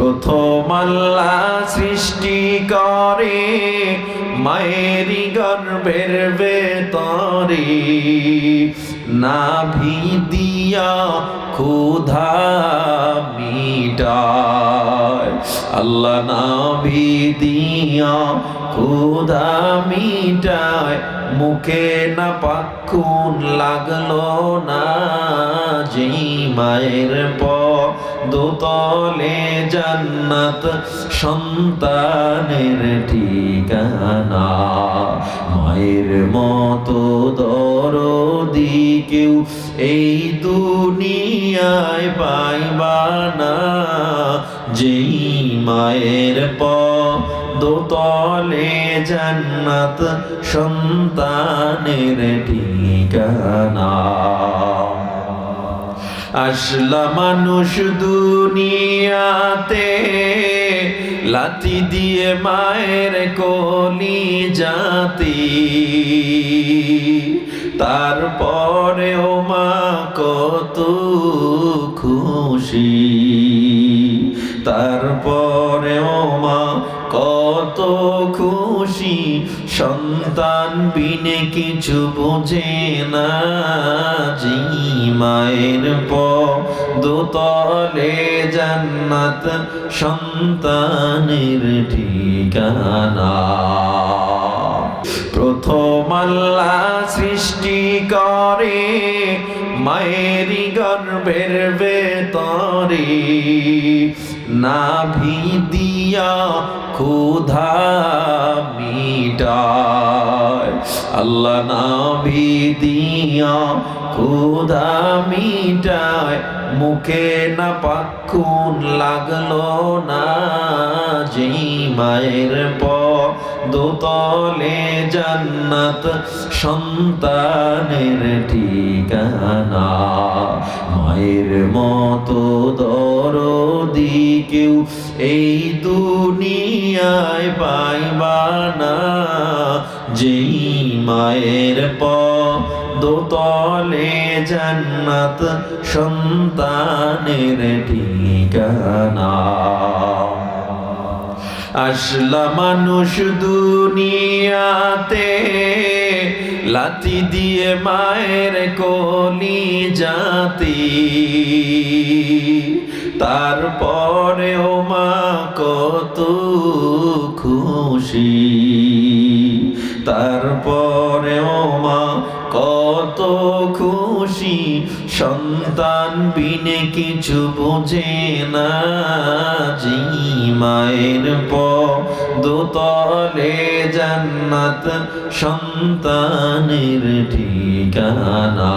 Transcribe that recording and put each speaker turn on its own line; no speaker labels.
প্রথম আল্লাহ সৃষ্টি করে মায়েরই গর্ভের ভেতরে, নাভি দিয়া ক্ষুধা মিটায়। আল্লাহ নাভি দিয়া ক্ষুধা মিটায়, মুখে না পাখুন লাগলো না, যেই মায়ের পদতলে জান্নাত সন্তানের ঠিকানা। মায়ের মতো দরদি কেউ এই দুনিয়ায় পাইবা না, যেই মায়ের পদতলে জান্নাত সন্তানের ঠিকানা। আসলা মানুষ দুনিয়াতে লাথি দিয়ে মায়ের কলিজাতে, তারপরেও মা কত খুশি, তারপরেও মা কত খুশি। সন্তান বিনে কিছু বোঝে না, যেই মায়ের পদতলে জান্নাত সন্তানের ঠিকানা। প্রথম আল্লাহ সৃষ্টি করে মায়েরই গর্ভের ভেতরে, নাভি দিয়া ক্ষুধা মিটায়। আল্লাহ নাভি দিয়া ক্ষুধা মিটায়, মুখে না পাখুন লাগলো না, যেই মায়ের পদতলে জান্নাত সন্তানের ঠিকানা। মায়ের মতো দরদি কেউ এই দুনিয়ায় পাইবা না, যেই মায়ের পদতলে জান্নাত সন্তানের ঠিকানা। আসলা মানুষ দুনিয়াতে লাথি দিয়ে মায়ের কলিজাতে, তারপরেও মা কত খুশি, তারপরেও মা কত খুশি। সন্তান বিনে কিছু বোঝে না, যেই মায়ের পদতলে জান্নাত সন্তানের ঠিকানা।